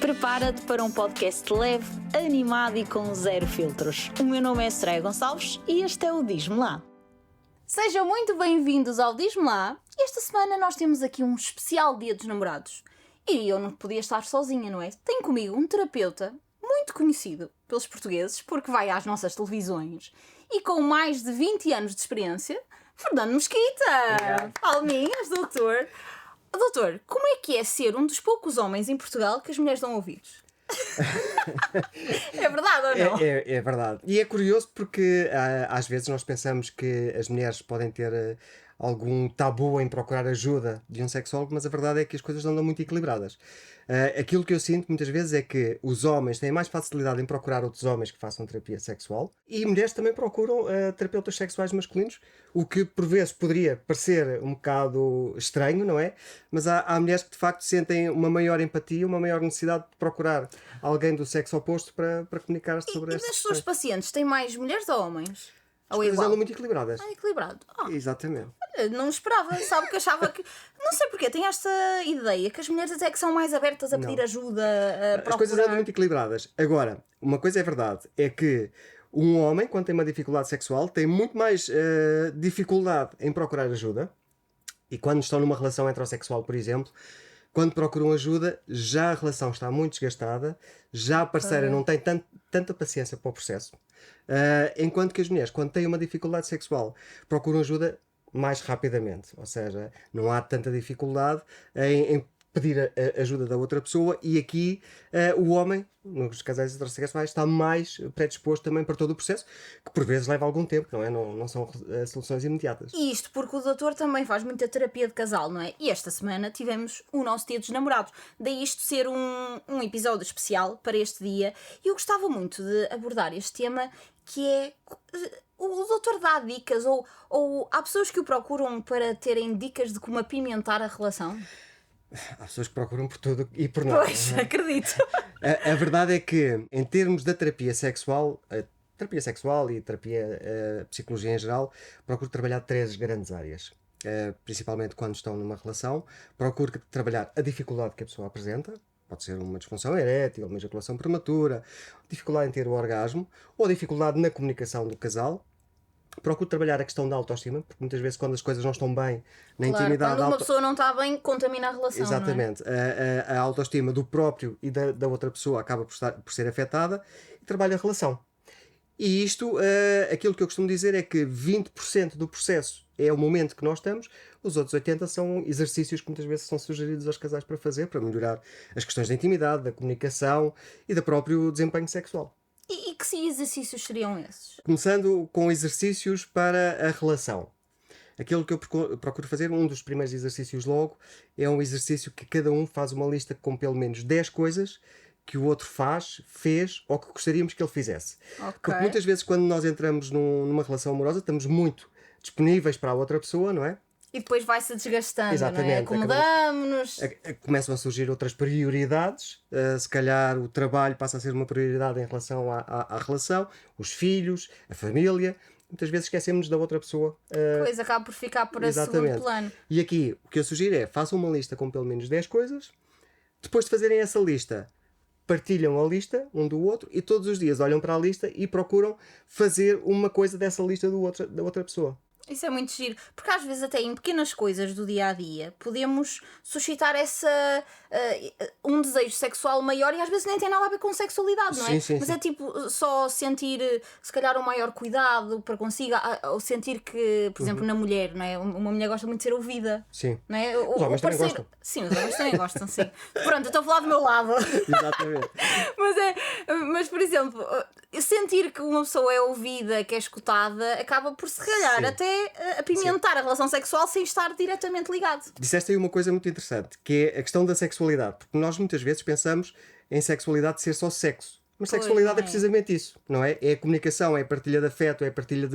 Prepara-te para um podcast leve, animado e com zero filtros. O meu nome é Soraya Gonçalves e este é o Diz-me Lá. Sejam muito bem-vindos ao Diz-me Lá. Esta semana nós temos aqui um especial Dia dos Namorados. E eu não podia estar sozinha, não é? Tenho comigo um terapeuta muito conhecido pelos portugueses, porque vai às nossas televisões, e com mais de 20 anos de experiência, Fernando Mesquita! Palminhas, doutor! Doutor, como é que é ser um dos poucos homens em Portugal que as mulheres dão ouvidos? É verdade ou não? É verdade. E é curioso porque às vezes nós pensamos que as mulheres podem ter algum tabu em procurar ajuda de um sexólogo, mas a verdade é que as coisas andam muito equilibradas. Aquilo que eu sinto muitas vezes é que os homens têm mais facilidade em procurar outros homens que façam terapia sexual e mulheres também procuram terapeutas sexuais masculinos, o que por vezes poderia parecer um bocado estranho, não é? Mas há mulheres que de facto sentem uma maior empatia, uma maior necessidade de procurar alguém do sexo oposto para comunicar sobre estas questões. E das suas pacientes, têm mais mulheres ou homens? As coisas andam muito equilibradas. Equilibrado. Exatamente. Não esperava, sabe que achava que... Não sei porquê, tenho esta ideia que as mulheres até que são mais abertas a pedir ajuda, a procurar... As coisas andam muito equilibradas. Agora, uma coisa é verdade, é que um homem, quando tem uma dificuldade sexual, tem muito mais dificuldade em procurar ajuda. E quando estão numa relação heterossexual, por exemplo, quando procuram ajuda, já a relação está muito desgastada, já a parceira não tem tanta paciência para o processo. Enquanto que as mulheres, quando têm uma dificuldade sexual, procuram ajuda mais rapidamente. Ou seja, não há tanta dificuldade em pedir a ajuda da outra pessoa, e aqui o homem, nos casais heterossexuais, está mais predisposto também para todo o processo, que por vezes leva algum tempo, não é? Não são soluções imediatas. E isto porque o doutor também faz muita terapia de casal, não é? E esta semana tivemos o nosso Dia dos Namorados. Daí isto ser um episódio especial para este dia. E eu gostava muito de abordar este tema, que é... O doutor dá dicas, ou há pessoas que o procuram para terem dicas de como apimentar a relação? Há pessoas que procuram por tudo e por nada. Pois, acredito. A verdade é que, em termos da terapia sexual e terapia psicologia em geral, procuro trabalhar três grandes áreas. Principalmente quando estão numa relação, procuro trabalhar a dificuldade que a pessoa apresenta. Pode ser uma disfunção erétil, uma ejaculação prematura, dificuldade em ter o orgasmo, ou dificuldade na comunicação do casal. Procuro trabalhar a questão da autoestima, porque muitas vezes quando as coisas não estão bem na intimidade... Quando uma pessoa não está bem, contamina a relação. Exatamente. Não é? A autoestima do próprio e da outra pessoa acaba por ser afetada, e trabalha a relação. E isto, aquilo que eu costumo dizer é que 20% do processo é o momento que nós estamos, os outros 80% são exercícios que muitas vezes são sugeridos aos casais para fazer, para melhorar as questões da intimidade, da comunicação e do próprio desempenho sexual. E que exercícios seriam esses? Começando com exercícios para a relação. Aquilo que eu procuro fazer, um dos primeiros exercícios logo, é um exercício que cada um faz uma lista com pelo menos 10 coisas que o outro fez ou que gostaríamos que ele fizesse. Okay. Porque muitas vezes quando nós entramos numa relação amorosa, estamos muito disponíveis para a outra pessoa, não é? E depois vai-se desgastando. Exatamente. Não é? Acomodamos-nos. Começam a surgir outras prioridades. Se calhar o trabalho passa a ser uma prioridade em relação à relação, os filhos, a família. Muitas vezes esquecemos da outra pessoa. Pois, acaba por ficar para segundo plano. E aqui o que eu sugiro é, façam uma lista com pelo menos 10 coisas. Depois de fazerem essa lista, partilham a lista um do outro e todos os dias olham para a lista e procuram fazer uma coisa dessa lista da outra pessoa. Isso é muito giro, porque às vezes até em pequenas coisas do dia-a-dia podemos suscitar um desejo sexual maior, e às vezes nem tem nada a ver com sexualidade, não é? Sim. É tipo só sentir se calhar um maior cuidado para consigo, ou sentir que, por exemplo, na mulher, não é? Uma mulher gosta muito de ser ouvida. Sim. Não é? Os homens também gostam. Sim, os homens também gostam, sim. Pronto, eu estou a falar do meu lado. Exatamente. Mas, por exemplo, sentir que uma pessoa é ouvida, que é escutada, acaba por se calhar até apimentar a relação sexual sem estar diretamente ligado. Disseste aí uma coisa muito interessante, que é a questão da sexualidade, porque nós muitas vezes pensamos em sexualidade ser só sexo, mas sexualidade é precisamente isso, não é? É a comunicação, é a partilha de afeto, é a partilha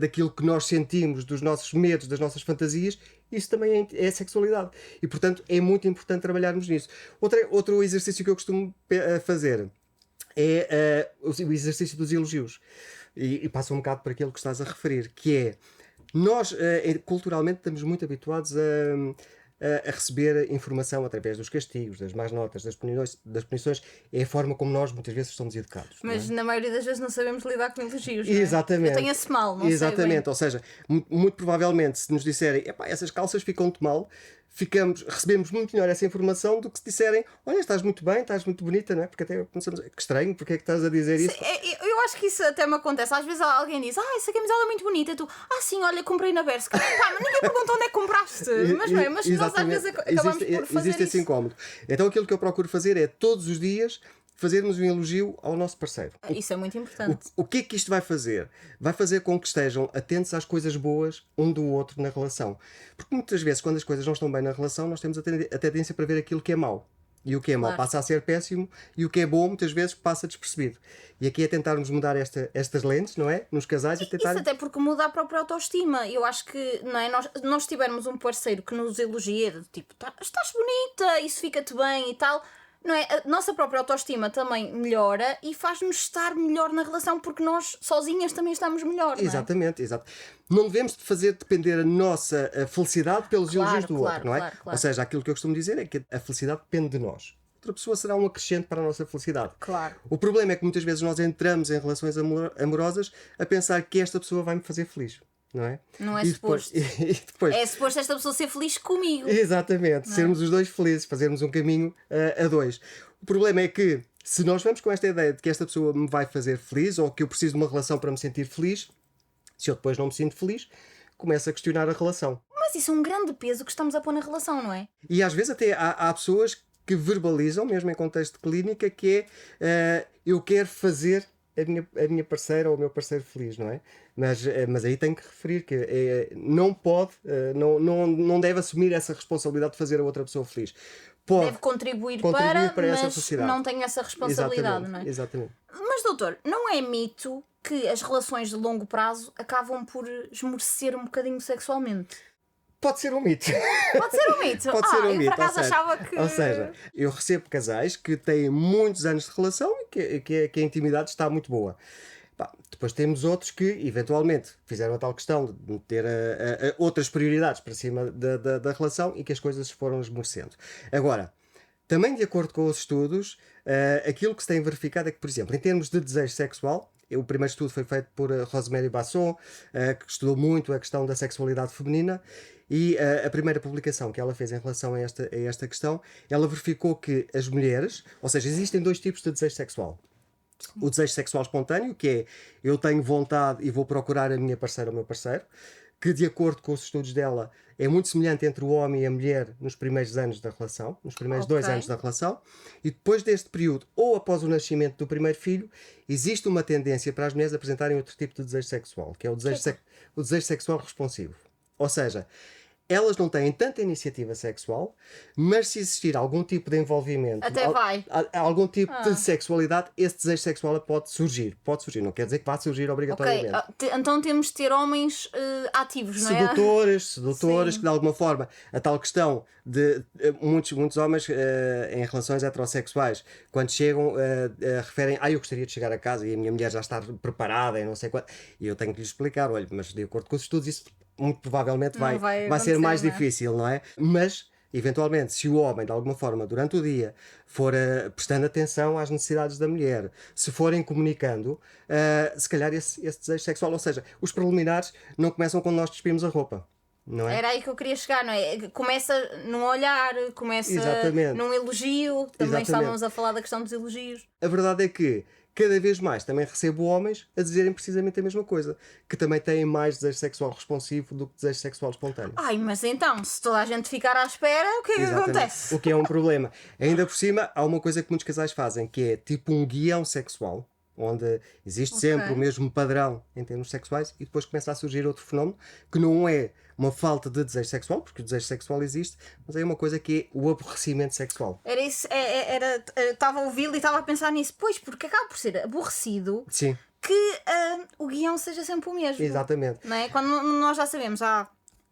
daquilo que nós sentimos, dos nossos medos, das nossas fantasias. Isso também é sexualidade e, portanto, é muito importante trabalharmos nisso. Outro exercício que eu costumo fazer é o exercício dos elogios, e passa um bocado por aquilo que estás a referir, que é, nós culturalmente estamos muito habituados a receber informação através dos castigos, das más notas, das punições. É a forma como nós muitas vezes somos educados. Mas na maioria das vezes não sabemos lidar com elogios. Exatamente. Eu tenho esse mal, não Exatamente. sei bem. Ou seja, muito provavelmente, se nos disserem essas calças ficam-te mal, recebemos muito melhor essa informação do que se disserem olha, estás muito bem, estás muito bonita, não é? Porque até pensamos, que estranho, porque é que estás a dizer isso? Eu acho que isso até me acontece. Às vezes alguém diz, essa camisola é muito bonita. Tu, sim, olha, comprei na Bershka. Mas ninguém perguntou onde é que compraste. Mas não é, mas nós às vezes acabamos por fazer existe esse incómodo. Então aquilo que eu procuro fazer é todos os dias fazermos um elogio ao nosso parceiro. Isso é muito importante. O que é que isto vai fazer? Vai fazer com que estejam atentos às coisas boas um do outro na relação. Porque muitas vezes, quando as coisas não estão bem na relação, nós temos a tendência para ver aquilo que é mau. E o que é mau passa a ser péssimo e o que é bom muitas vezes passa despercebido. E aqui é tentarmos mudar estas lentes, não é? Nos casais e tentar... Isso até porque muda a própria autoestima. Eu acho que, não é? Nós tivermos um parceiro que nos elogia, tipo, estás bonita, isso fica-te bem e tal... Não é? A nossa própria autoestima também melhora e faz-nos estar melhor na relação porque nós sozinhas também estamos melhor. Exatamente, exato. Não devemos fazer depender a nossa felicidade pelos elogios do outro, não é? Claro. Ou seja, aquilo que eu costumo dizer é que a felicidade depende de nós. Outra pessoa será um acrescente para a nossa felicidade. Claro. O problema é que muitas vezes nós entramos em relações amorosas a pensar que esta pessoa vai me fazer feliz. Não é? Não é suposto. Depois, é suposto esta pessoa ser feliz comigo. Exatamente, sermos os dois felizes, fazermos um caminho a dois. O problema é que, se nós vamos com esta ideia de que esta pessoa me vai fazer feliz ou que eu preciso de uma relação para me sentir feliz, se eu depois não me sinto feliz, começo a questionar a relação. Mas isso é um grande peso que estamos a pôr na relação, não é? E às vezes até há pessoas que verbalizam, mesmo em contexto de clínica, que é eu quero fazer a minha parceira ou o meu parceiro feliz, não é? Mas aí tenho que referir que não pode, não deve assumir essa responsabilidade de fazer a outra pessoa feliz. Deve contribuir para essa mas felicidade. Não tem essa responsabilidade, não é? Exatamente. Mas doutor, não é mito que as relações de longo prazo acabam por esmorecer um bocadinho sexualmente? Pode ser um mito. Pode ser um mito. Pode ser um eu mito. por acaso achava que... Ou seja, eu recebo casais que têm muitos anos de relação e que a intimidade está muito boa. Depois temos outros que, eventualmente, fizeram a tal questão de ter outras prioridades para cima da relação e que as coisas foram esmorecendo. Agora, também de acordo com os estudos, aquilo que se tem verificado é que, por exemplo, em termos de desejo sexual, o primeiro estudo foi feito por Rosemary Basson, que estudou muito a questão da sexualidade feminina, e a primeira publicação que ela fez em relação a esta questão, ela verificou que as mulheres, ou seja, existem dois tipos de desejo sexual. O desejo sexual espontâneo, que é eu tenho vontade e vou procurar a minha parceira ou o meu parceiro, que de acordo com os estudos dela é muito semelhante entre o homem e a mulher nos primeiros anos da relação, nos primeiros 2 anos da relação, e depois deste período, ou após o nascimento do primeiro filho, existe uma tendência para as mulheres apresentarem outro tipo de desejo sexual, que é o desejo sexual responsivo. Ou seja, elas não têm tanta iniciativa sexual, mas se existir algum tipo de envolvimento, até vai. Algum tipo de sexualidade, esse desejo sexual pode surgir. Não quer dizer que vá surgir obrigatoriamente. Então temos de ter homens ativos, não é? Sedutores, que de alguma forma, a tal questão de muitos homens em relações heterossexuais, quando chegam, referem, eu gostaria de chegar a casa e a minha mulher já está preparada e não sei quanto. E eu tenho que lhes explicar, olha, mas de acordo com os estudos, isso muito provavelmente vai ser mais difícil, não é? Mas, eventualmente, se o homem, de alguma forma, durante o dia, for prestando atenção às necessidades da mulher, se forem comunicando, se calhar esse desejo sexual, ou seja, os preliminares não começam quando nós despimos a roupa. Não é? Era aí que eu queria chegar, não é? Começa num olhar, começa num elogio, também estávamos a falar da questão dos elogios. A verdade é que cada vez mais também recebo homens a dizerem precisamente a mesma coisa, que também têm mais desejo sexual responsivo do que desejo sexual espontâneo. Mas então, se toda a gente ficar à espera, o que é que acontece? O que é um problema. Ainda por cima, há uma coisa que muitos casais fazem, que é tipo um guião sexual, onde existe sempre o mesmo padrão em termos sexuais, e depois começa a surgir outro fenómeno, que não é uma falta de desejo sexual, porque o desejo sexual existe, mas é uma coisa que é o aborrecimento sexual. Era isso, estava a ouvi-lo e estava a pensar nisso, pois, porque acaba por ser aborrecido. Sim. Que o guião seja sempre o mesmo. Exatamente. Não é? Quando nós já sabemos,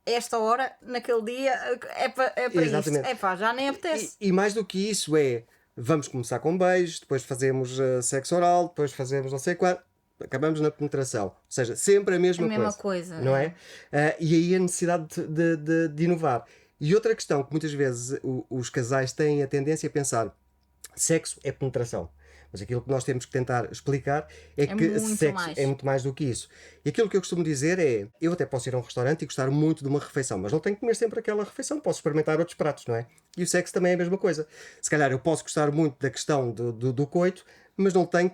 esta hora, naquele dia, é para isto. Já nem apetece. E mais do que isso vamos começar com beijos, depois fazemos sexo oral, depois fazemos não sei quanto, acabamos na penetração. Ou seja, sempre a mesma coisa. coisa. Não é? E aí a necessidade de inovar. E outra questão que muitas vezes os casais têm a tendência a pensar: sexo é penetração. Mas aquilo que nós temos que tentar explicar é que muito sexo mais. é muito mais do que isso. E aquilo que eu costumo dizer é: eu até posso ir a um restaurante e gostar muito de uma refeição, mas não tenho que comer sempre aquela refeição, posso experimentar outros pratos, não é? E o sexo também é a mesma coisa. Se calhar eu posso gostar muito da questão do coito, mas não tenho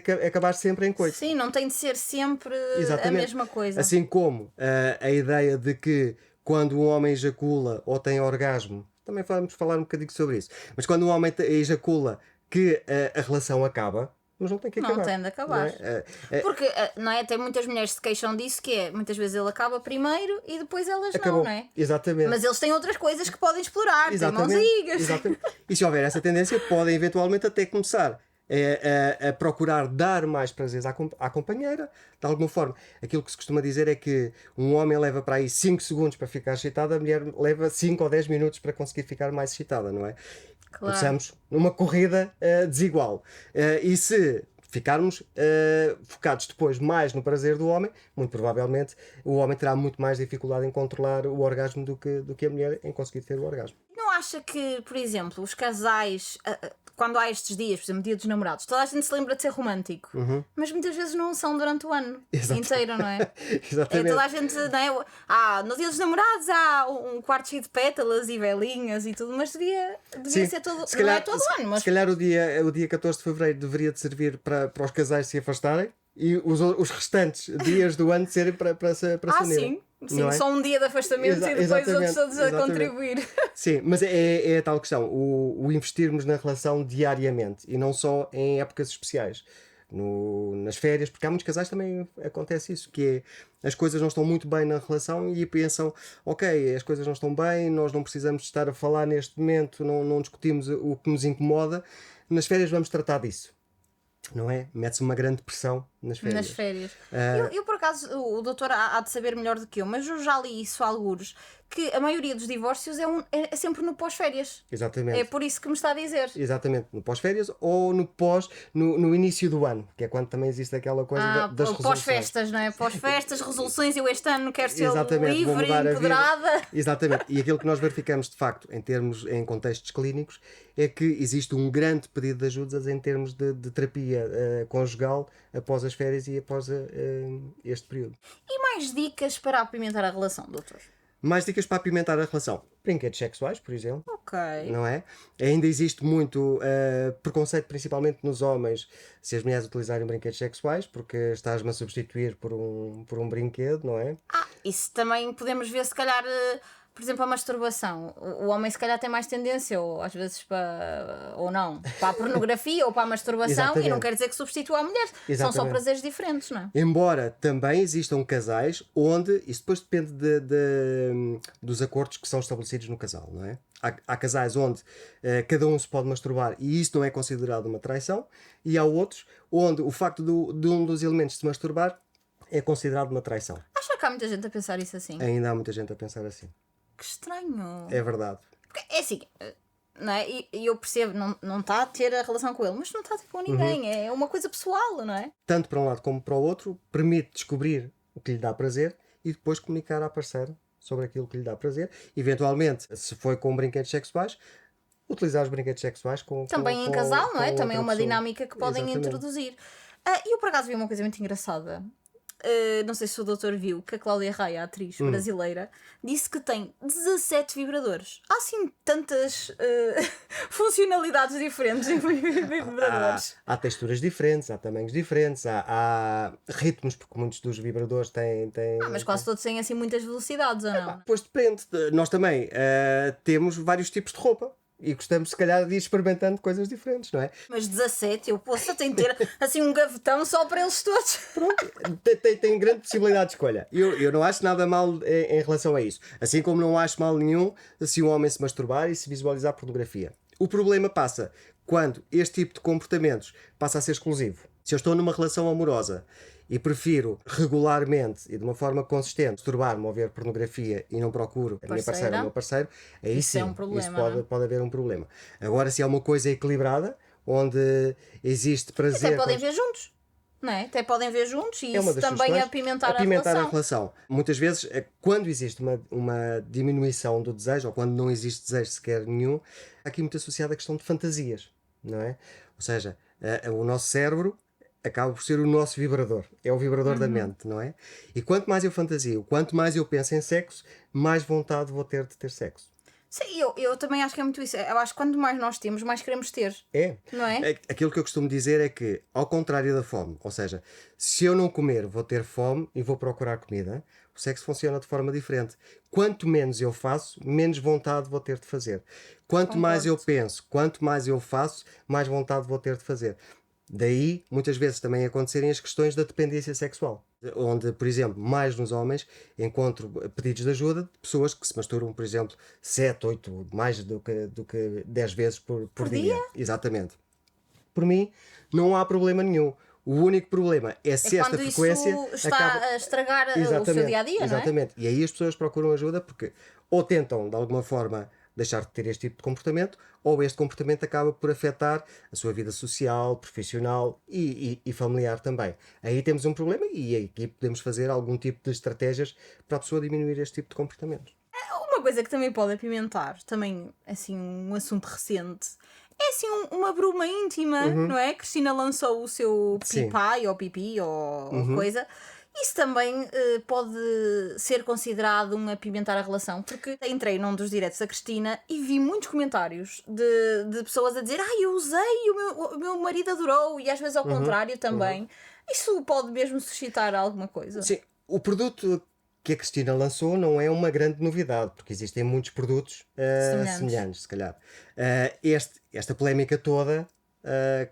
que acabar sempre em coito. Sim, não tem de ser sempre a mesma coisa. Assim como a ideia de que quando um homem ejacula ou tem orgasmo, também vamos falar um bocadinho sobre isso, mas quando um homem ejacula que a relação acaba, mas não tem que acabar. Não tem de acabar. Porque, não é? Tem muitas mulheres que se queixam disso, que é, muitas vezes ele acaba primeiro e depois elas Acabou. não é? Exatamente. Mas eles têm outras coisas que podem explorar, Exatamente. teimosigas. Exatamente. E se houver essa tendência, podem eventualmente até começar a procurar dar mais prazeres à companheira, de alguma forma. Aquilo que se costuma dizer é que um homem leva para aí 5 segundos para ficar excitado, a mulher leva 5 ou 10 minutos para conseguir ficar mais excitada, não é? Claro. Começamos numa corrida desigual. E se ficarmos focados depois mais no prazer do homem, muito provavelmente o homem terá muito mais dificuldade em controlar o orgasmo do que a mulher em conseguir ter o orgasmo. Não acha que, por exemplo, os casais, quando há estes dias, por exemplo, Dia dos Namorados, toda a gente se lembra de ser romântico, mas muitas vezes não são durante o ano inteiro, não é? Exatamente. Toda a gente, não é? No Dia dos Namorados há um quarto cheio de pétalas e velinhas e tudo, mas devia ser todo, se calhar, não é todo o ano. Mas... Se calhar o dia 14 de Fevereiro deveria de servir para os casais se afastarem e os restantes dias do ano serem para se unirem. Sim, é? só um dia de afastamento e depois outros todos a contribuir. Sim, mas é a tal questão, o investirmos na relação diariamente e não só em épocas especiais, nas férias, porque há muitos casais também acontece isso, que é, as coisas não estão muito bem na relação e pensam, ok, as coisas não estão bem, nós não precisamos estar a falar neste momento, não discutimos o que nos incomoda, nas férias vamos tratar disso. Não é? Mete-se uma grande pressão nas férias. Eu, por acaso, o doutor há de saber melhor do que eu, mas eu já li isso a algures, que a maioria dos divórcios é sempre no pós-férias. Exatamente. É por isso que me está a dizer. Exatamente, no pós-férias ou no início do ano, que é quando também existe aquela coisa das resoluções. Pós-festas, não é? Pós-festas, resoluções, eu este ano quero ser Exatamente, livre, empoderada. Exatamente, e aquilo que nós verificamos de facto em contextos clínicos é que existe um grande pedido de ajudas em termos de terapia conjugal após as férias e após este período. E mais dicas para apimentar a relação, doutor? Mais dicas para apimentar a relação. Brinquedos sexuais, por exemplo. Ok. Não é? Ainda existe muito preconceito, principalmente nos homens, se as mulheres utilizarem brinquedos sexuais, porque estás-me a substituir por um brinquedo, não é? Isso também podemos ver, se calhar, por exemplo, a masturbação. O homem, se calhar, tem mais tendência, ou às vezes ou não, para a pornografia ou para a masturbação, Exatamente. e não quer dizer que substitua a mulher. Exatamente. São só prazeres diferentes, não é? Embora também existam casais onde, isso depois depende dos acordos que são estabelecidos no casal, não é? Há casais onde cada um se pode masturbar e isso não é considerado uma traição, e há outros onde o facto de um dos elementos se masturbar é considerado uma traição. Acho que há muita gente a pensar isso assim. Ainda há muita gente a pensar assim. Que estranho. É verdade. Porque é assim, não é? E eu percebo, não está a ter a relação com ele, mas não está a ter com ninguém. É uma coisa pessoal, não é? Tanto para um lado como para o outro, permite descobrir o que lhe dá prazer e depois comunicar à parceira sobre aquilo que lhe dá prazer. Eventualmente, se foi com brinquedos sexuais, utilizar os brinquedos sexuais também em casal, não é? Também é uma pessoa. dinâmica que podem Exatamente. introduzir. E eu por acaso vi uma coisa muito engraçada. Não sei se o doutor viu que a Cláudia Raia, a atriz brasileira, disse que tem 17 vibradores. Há assim tantas funcionalidades diferentes em vibradores. Há texturas diferentes, há tamanhos diferentes, há ritmos, porque muitos dos vibradores têm. Mas quase todos têm assim muitas velocidades, ou não? Depois depende. Nós também temos vários tipos de roupa. E gostamos, se calhar, de ir experimentando coisas diferentes, não é? Mas 17, eu posso até ter assim um gavetão só para eles todos. Pronto, tem grande possibilidade de escolha. Eu não acho nada mal em relação a isso. Assim como não acho mal nenhum se um homem se masturbar e se visualizar pornografia. O problema passa quando este tipo de comportamentos passa a ser exclusivo. Se eu estou numa relação amorosa e prefiro regularmente e de uma forma consistente masturbar-me ou ver pornografia e não procuro a minha parceira ou o meu parceiro, aí isso sim, é um problema, isso pode haver um problema. Agora, se é uma coisa equilibrada, onde existe prazer... Até podem ver juntos. não é? Até podem ver juntos e É uma isso das também sugestões. apimentar a Apimentar a relação. relação. Muitas vezes, quando existe uma diminuição do desejo, ou quando não existe desejo sequer nenhum, há aqui muito associada a questão de fantasias, não é? Ou seja, o nosso cérebro acaba por ser o nosso vibrador. É o vibrador da mente, não é? E quanto mais eu fantasio, quanto mais eu penso em sexo, mais vontade vou ter de ter sexo. Sim, eu também acho que é muito isso. Eu acho que quanto mais nós temos, mais queremos ter. É. Não é? Aquilo que eu costumo dizer é que, ao contrário da fome, ou seja, se eu não comer, vou ter fome e vou procurar comida, o sexo funciona de forma diferente. Quanto menos eu faço, menos vontade vou ter de fazer. Quanto mais eu Concordo. penso, quanto mais eu faço, mais vontade vou ter de fazer. Daí, muitas vezes, também acontecerem as questões da dependência sexual. Onde, por exemplo, mais nos homens, encontro pedidos de ajuda de pessoas que se masturbam, por exemplo, 7, 8, mais do que 10 vezes por dia. Exatamente. Por mim, não há problema nenhum. O único problema é É se esta quando isso frequência está acaba. a estragar o seu Exatamente, dia a dia, não é? exatamente. E aí as pessoas procuram ajuda porque ou tentam, de alguma forma, deixar de ter este tipo de comportamento, ou este comportamento acaba por afetar a sua vida social, profissional e familiar também. Aí temos um problema e aqui podemos fazer algum tipo de estratégias para a pessoa diminuir este tipo de comportamentos. Uma coisa que também pode apimentar, também assim um assunto recente, é assim uma bruma íntima, não é? Cristina lançou o seu Sim. pipai ou pipi ou coisa. Isso também pode ser considerado um apimentar a relação, porque entrei num dos diretos da Cristina e vi muitos comentários de pessoas a dizer eu usei e o meu marido adorou, e às vezes ao contrário também. Isso pode mesmo suscitar alguma coisa? Sim, o produto que a Cristina lançou não é uma grande novidade, porque existem muitos produtos semelhantes, se calhar. Esta polémica toda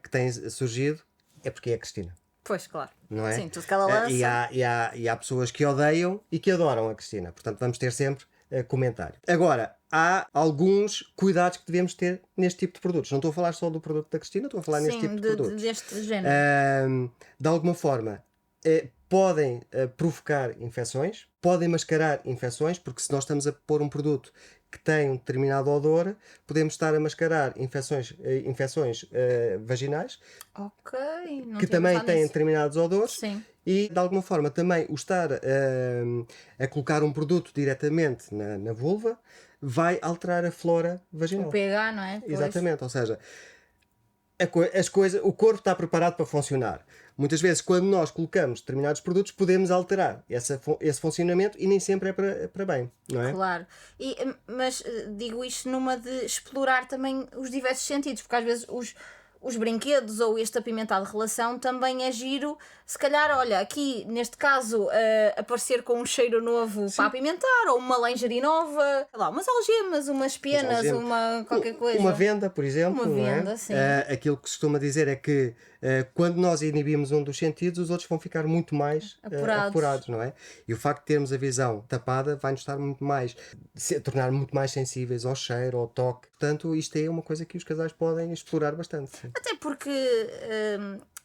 que tem surgido é porque é a Cristina, Pois, claro. não é? Sim, tudo que ela lança. E há pessoas que odeiam e que adoram a Cristina, portanto vamos ter sempre comentário. Agora, há alguns cuidados que devemos ter neste tipo de produtos. Não estou a falar só do produto da Cristina, estou a falar neste Sim, tipo de produtos. deste género. De alguma forma, podem provocar infecções, podem mascarar infecções, porque se nós estamos a pôr um produto que tem um determinado odor, podemos estar a mascarar infecções vaginais, Ok, não que tinha também pensado têm nisso. determinados odores. Sim. E de alguma forma também o estar a colocar um produto diretamente na vulva vai alterar a flora O vaginal. pH, não é? Pois. Exatamente, ou seja, o corpo está preparado para funcionar. Muitas vezes, quando nós colocamos determinados produtos, podemos alterar esse funcionamento e nem sempre é para bem, não é? Claro. Mas digo isto numa de explorar também os diversos sentidos, porque às vezes os brinquedos ou este apimentado de relação também é giro. Se calhar, olha, aqui neste caso, aparecer com um cheiro novo para apimentar, ou uma lingerie nova, sei lá, umas algemas, umas penas, algemas. uma qualquer coisa. Uma venda, por exemplo, Uma não é? venda, sim. Aquilo que se costuma dizer é que quando nós inibimos um dos sentidos, os outros vão ficar muito mais apurados, não é? E o facto de termos a visão tapada vai-nos estar muito mais, tornar muito mais sensíveis ao cheiro, ao toque. Portanto, isto é uma coisa que os casais podem explorar bastante. Sim. Até porque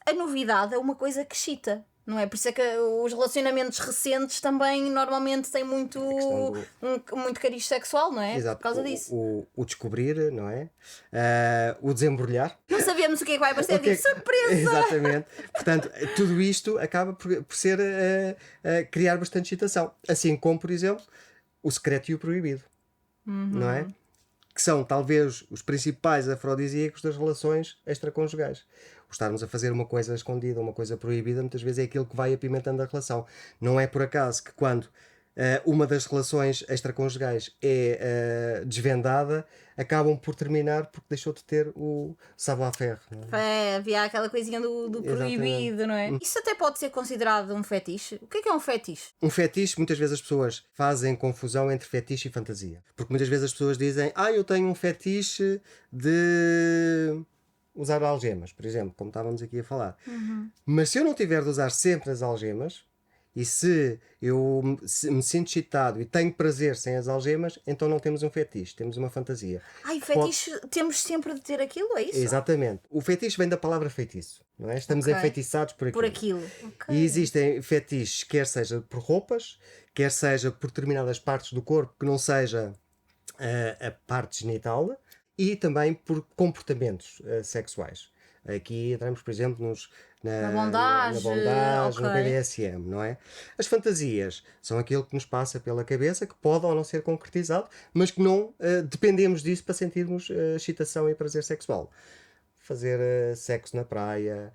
a novidade é uma coisa que excita, não é? Por isso é que os relacionamentos recentes também normalmente têm muito, muito cariz sexual, não é? Exato. Por causa disso. O descobrir, não é? O desembrulhar. Não sabemos o que é que vai aparecer, Ok. tipo surpresa! Exatamente. Portanto, tudo isto acaba por ser criar bastante excitação. Assim como, por exemplo, o secreto e o proibido. Não é? Que são talvez os principais afrodisíacos das relações extraconjugais. O estarmos a fazer uma coisa escondida, uma coisa proibida, muitas vezes é aquilo que vai apimentando a relação. Não é por acaso que quando uma das relações extraconjugais é desvendada, acabam por terminar porque deixou de ter o savoir-faire. Não é? É, havia aquela coisinha do proibido, não é? Isso até pode ser considerado um fetiche. O que é um fetiche? Um fetiche, muitas vezes as pessoas fazem confusão entre fetiche e fantasia. Porque muitas vezes as pessoas dizem, eu tenho um fetiche de usar algemas, por exemplo, como estávamos aqui a falar. Mas se eu não tiver de usar sempre as algemas, e se eu me sinto excitado e tenho prazer sem as algemas, então não temos um fetiche, temos uma fantasia. Fetiche, temos sempre de ter aquilo, é isso? Exatamente. O fetiche vem da palavra feitiço, não é? Estamos Ok. enfeitiçados por aquilo. Por aquilo. Ok. E existem fetiches, quer seja por roupas, quer seja por determinadas partes do corpo que não seja a parte genital, e também por comportamentos sexuais. Aqui entramos, por exemplo, Na bondage, no ok. BDSM, não é? As fantasias são aquilo que nos passa pela cabeça, que pode ou não ser concretizado, mas que não dependemos disso para sentirmos excitação e prazer sexual. Fazer sexo na praia,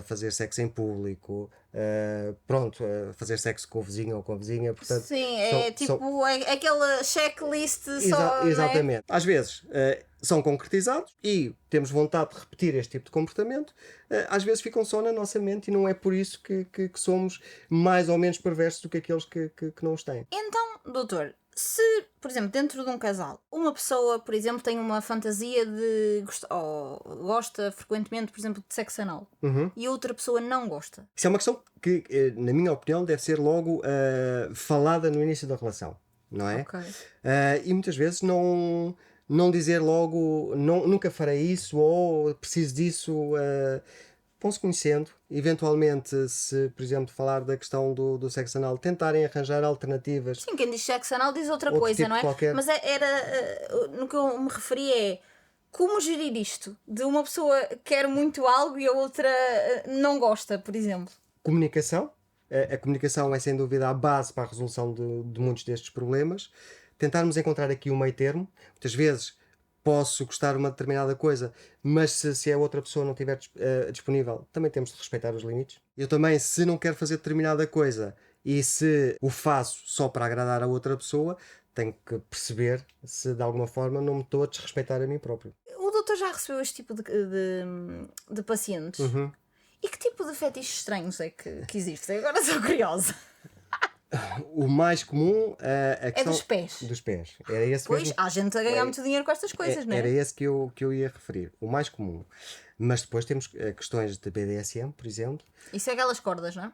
fazer sexo em público, fazer sexo com o vizinho ou com a vizinha, portanto, Sim, é tipo aquela checklist só, não é? exatamente. Às vezes são concretizados e temos vontade de repetir este tipo de comportamento, às vezes ficam só na nossa mente e não é por isso que somos mais ou menos perversos do que aqueles que não os têm. Então, doutor, se, por exemplo, dentro de um casal, uma pessoa, por exemplo, tem uma fantasia de ou gosta frequentemente, por exemplo, de sexo anal e outra pessoa não gosta. Isso é uma questão que, na minha opinião, deve ser logo falada no início da relação, não é? Ok. E muitas vezes não dizer logo nunca farei isso ou preciso disso. Vão-se conhecendo, eventualmente, se, por exemplo, falar da questão do sexo anal, tentarem arranjar alternativas. Sim, quem diz sexo anal diz outra Outro coisa, tipo não é? qualquer. Mas no que eu me referi é como gerir isto? De uma pessoa quer muito algo e a outra não gosta, por exemplo. Comunicação. A comunicação é, sem dúvida, a base para a resolução de muitos destes problemas. Tentarmos encontrar aqui um meio termo. Muitas vezes posso gostar de uma determinada coisa, mas se a outra pessoa não estiver disponível, também temos de respeitar os limites. Eu também, se não quero fazer determinada coisa e se o faço só para agradar a outra pessoa, tenho que perceber se de alguma forma não me estou a desrespeitar a mim próprio. O doutor já recebeu este tipo de pacientes? E que tipo de fetiches estranhos é que existe? Agora sou curiosa. O mais comum a questão dos pés. Dos pés. Era esse Pois, mesmo. há gente a ganhar muito dinheiro com estas coisas, não é? Era esse que eu ia referir. O mais comum. Mas depois temos questões de BDSM, por exemplo. Isso é aquelas cordas, não é?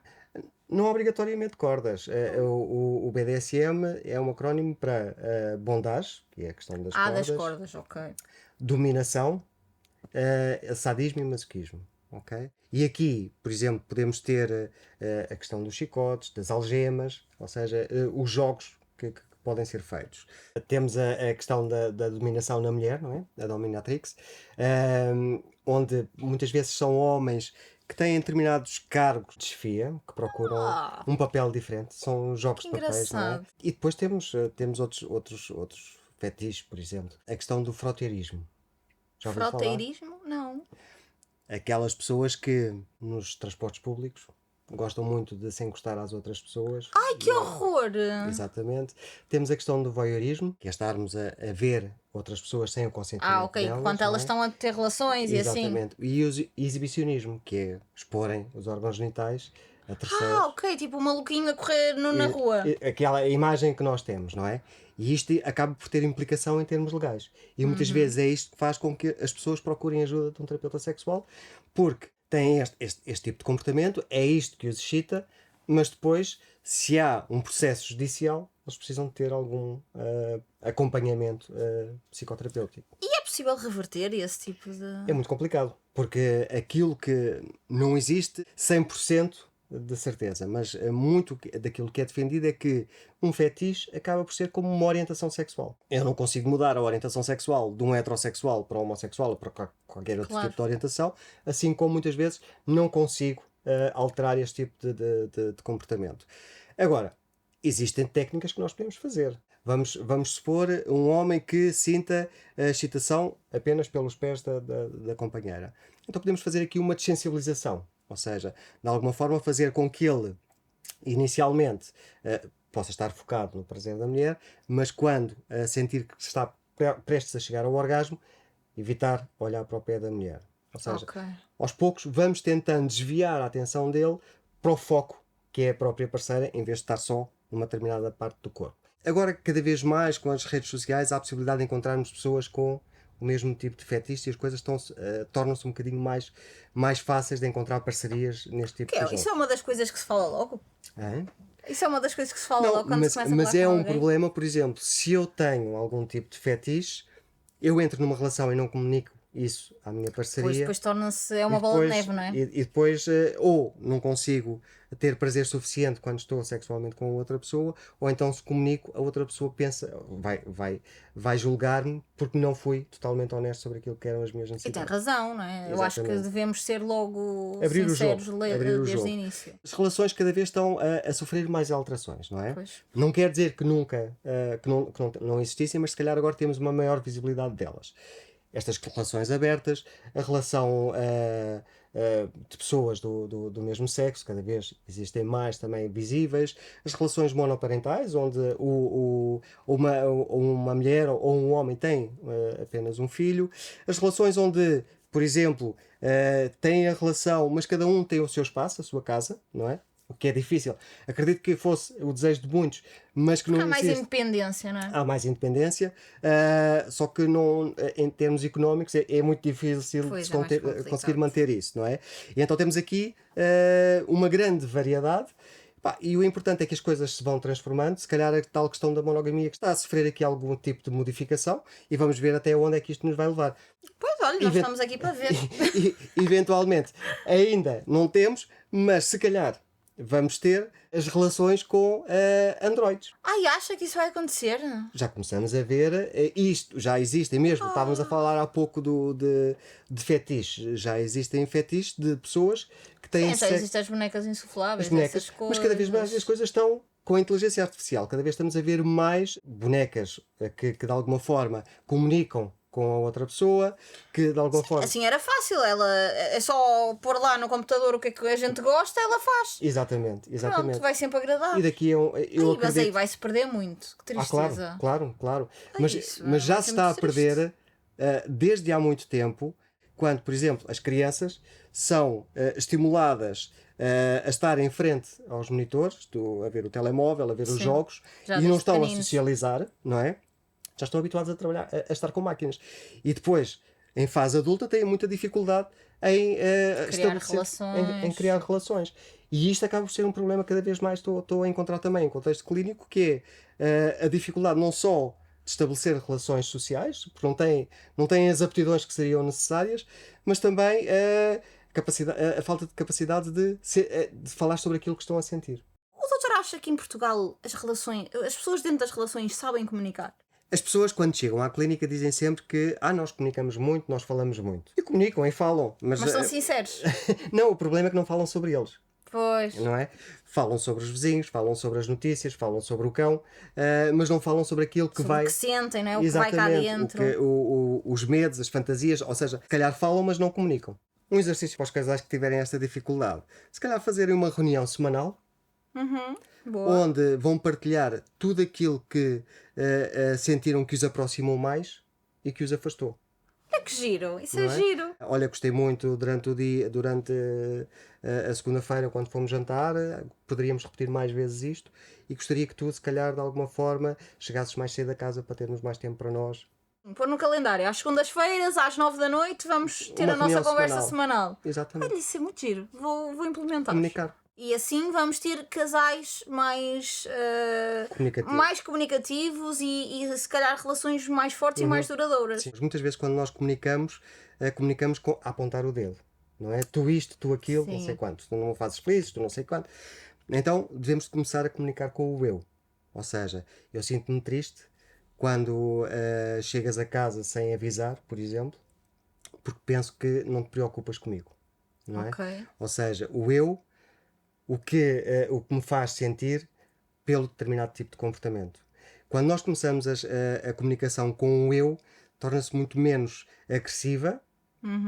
Não obrigatoriamente cordas. O BDSM é um acrónimo para bondage, que é a questão das cordas. Das cordas, ok. Dominação, sadismo e masoquismo. Okay? E aqui, por exemplo, podemos ter a questão dos chicotes, das algemas, ou seja, os jogos que podem ser feitos. Temos a questão da dominação na mulher, não é? A dominatrix, onde muitas vezes são homens que têm determinados cargos de chefia, que procuram um papel diferente. São jogos de papéis, não é? E depois temos outros fetiches, por exemplo. A questão do froteirismo. Já ouviu falar? Froteirismo? Não. Aquelas pessoas que nos transportes públicos gostam muito de se encostar às outras pessoas. Ai, que horror! Exatamente. Temos a questão do voyeurismo, que é estarmos a ver outras pessoas sem o consentimento ok. delas. Quando elas estão a ter relações e assim. Exatamente. E o exibicionismo, que é exporem os órgãos genitais a terceiros. Ok. Tipo um maluquinho a correr na rua. Aquela imagem que nós temos, não é? E isto acaba por ter implicação em termos legais. E muitas vezes é isto que faz com que as pessoas procurem ajuda de um terapeuta sexual, porque têm este tipo de comportamento, é isto que os excita, mas depois, se há um processo judicial, eles precisam de ter algum acompanhamento psicoterapêutico. E é possível reverter esse tipo de... É muito complicado, porque aquilo que não existe 100% de certeza, mas muito daquilo que é defendido é que um fetiche acaba por ser como uma orientação sexual. Eu não consigo mudar a orientação sexual de um heterossexual para um homossexual ou para qualquer outro tipo de orientação, assim como muitas vezes não consigo alterar este tipo de comportamento. Agora, existem técnicas que nós podemos fazer. Vamos supor um homem que sinta a excitação apenas pelos pés da companheira. Então podemos fazer aqui uma desensibilização. Ou seja, de alguma forma fazer com que ele, inicialmente, possa estar focado no prazer da mulher, mas quando sentir que está prestes a chegar ao orgasmo, evitar olhar para o pé da mulher. Ou seja, aos poucos vamos tentando desviar a atenção dele para o foco, que é a própria parceira, em vez de estar só numa determinada parte do corpo. Agora, cada vez mais, com as redes sociais, há a possibilidade de encontrarmos pessoas com o mesmo tipo de fetiche e as coisas tornam-se um bocadinho mais fáceis de encontrar parcerias neste tipo de jogo. Isso é uma das coisas que se fala logo? Isso é uma das coisas que se fala logo quando se começa a falar mas é com um alguém? problema, por exemplo, se eu tenho algum tipo de fetiche, eu entro numa relação e não comunico isso à minha Pois parceria. depois torna-se, é uma E bola de depois- neve, não é? E depois, ou não consigo ter prazer suficiente quando estou sexualmente com outra pessoa, ou então se comunico, a outra pessoa pensa, vai julgar-me porque não fui totalmente honesto sobre aquilo que eram as minhas E tem necessidades. razão, não é? Eu acho que Exatamente. devemos ser logo Abrir o sinceros jogo, abrir o desde jogo. o início. As relações cada vez estão a sofrer mais alterações, não é? Pois. Não quer dizer que nunca que não existissem, mas se calhar agora temos uma maior visibilidade delas. Estas relações abertas, a relação de pessoas do mesmo sexo, cada vez existem mais também visíveis, as relações monoparentais, onde uma mulher ou um homem tem apenas um filho, as relações onde, por exemplo, têm a relação, mas cada um tem o seu espaço, a sua casa, não é? O que é difícil. Acredito que fosse o desejo de muitos, mas que Há não mais existe. independência, não é? Há mais independência, só que não, em termos económicos é muito difícil Pois, de é mais complicado. conseguir manter isso, não é? E então temos aqui uma grande variedade. Pá, e o importante é que as coisas se vão transformando. Se calhar a tal questão da monogamia que está a sofrer aqui algum tipo de modificação e vamos ver até onde é que isto nos vai levar. Pois, olha, nós Event- estamos aqui para ver. Eventualmente, ainda não temos, mas se calhar vamos ter as relações com androides. Ai, acha que isso vai acontecer? Já começamos a ver isto, já existem mesmo. Estávamos a falar há pouco de fetiche. Já existem fetiches de pessoas que têm Sim, já sexo. existem as bonecas insufláveis, As bonecas, essas coisas. mas cada vez mais as coisas estão com a inteligência artificial. Cada vez estamos a ver mais bonecas que de alguma forma comunicam com a outra pessoa, que de alguma forma. Assim era fácil, ela é só pôr lá no computador o que é que a gente gosta, ela faz. Exatamente, exatamente. Pronto, vai sempre agradar. E daqui eu Ai, acredito. mas aí vai-se perder muito. Que Claro, tristeza. claro. Ai, Mas, isso mas já vai se ser está a muito triste. perder desde há muito tempo, quando, por exemplo, as crianças são estimuladas a estar em frente aos monitores, a ver o telemóvel, a ver os Sim. jogos, Já e não desde estão a pequeninos. socializar, não é? Já estão habituados a trabalhar, a estar com máquinas. E depois, em fase adulta, têm muita dificuldade em em criar relações. E isto acaba por ser um problema que cada vez mais estou a encontrar também em contexto clínico, que é a dificuldade não só de estabelecer relações sociais, porque não têm as aptidões que seriam necessárias, mas também a falta de capacidade de falar sobre aquilo que estão a sentir. O doutor acha que em Portugal as pessoas dentro das relações sabem comunicar? As pessoas, quando chegam à clínica, dizem sempre que nós comunicamos muito, nós falamos muito. E comunicam e falam, mas Mas são sinceros. não, o problema é que não falam sobre eles. Pois. Não é? Falam sobre os vizinhos, falam sobre as notícias, falam sobre o cão, mas não falam sobre aquilo que Sobre vai. o que sentem, não é? O que vai cá dentro. Os medos, as fantasias, ou seja, se calhar falam, mas não comunicam. Um exercício para os casais que tiverem esta dificuldade, se calhar fazerem uma reunião semanal, Boa. onde vão partilhar tudo aquilo que sentiram que os aproximou mais e que os afastou. É que giro, isso Não é é? giro. Olha, gostei muito durante a segunda-feira, quando fomos jantar, poderíamos repetir mais vezes isto, e gostaria que tu, se calhar, de alguma forma, chegasses mais cedo a casa para termos mais tempo para nós. Pôr no calendário, às segundas-feiras, às 9 da noite, vamos ter Uma a nossa reunião conversa semanal. Exatamente. Olha, isso é muito giro. Vou implementar. Comunicar. E assim vamos ter casais mais comunicativos e se calhar relações mais fortes e mais duradouras. Sim. Muitas vezes, quando nós comunicamos, comunicamos a apontar o dedo. Não é? Tu isto, tu aquilo, não Sim. sei quanto. Tu não fazes felizes, tu não sei quanto. Então, devemos começar a comunicar com o eu. Ou seja, eu sinto-me triste quando chegas a casa sem avisar, por exemplo, porque penso que não te preocupas comigo. Não é? Ok. Ou seja, o eu, o que me faz sentir pelo determinado tipo de comportamento. Quando nós começamos a comunicação com o eu, torna-se muito menos agressiva,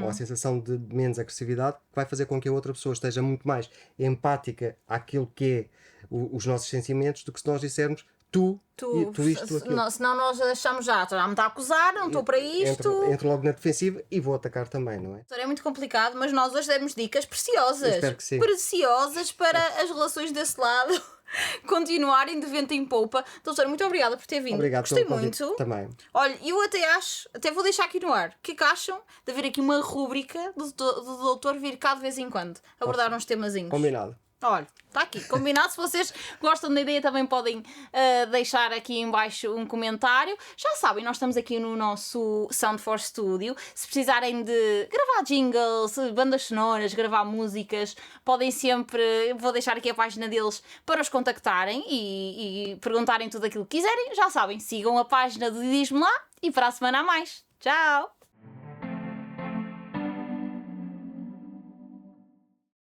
ou a sensação de menos agressividade, que vai fazer com que a outra pessoa esteja muito mais empática àquilo que é os nossos sentimentos, do que se nós dissermos tu isto, tu aquilo. Senão nós achamos já me está a acusar, não estou para isto. Entro logo na defensiva e vou atacar também, não é? É muito complicado, mas nós hoje demos dicas preciosas. Eu espero que sim. Preciosas para as relações desse lado continuarem de vento em polpa. Doutor, muito obrigada por ter vindo. Obrigado Gostei pelo convite muito. também. Olha, eu até vou deixar aqui no ar. O que é que acham de haver aqui uma rúbrica do doutor vir cá de vez em quando abordar uns temazinhos? Combinado. Olha, está aqui, combinado. Se vocês gostam da ideia, também podem deixar aqui em baixo um comentário. Já sabem, nós estamos aqui no nosso Sound for Studio. Se precisarem de gravar jingles, bandas sonoras, gravar músicas, podem sempre... Vou deixar aqui a página deles para os contactarem e perguntarem tudo aquilo que quiserem. Já sabem, sigam a página do Diz-me Lá e para a semana a mais. Tchau!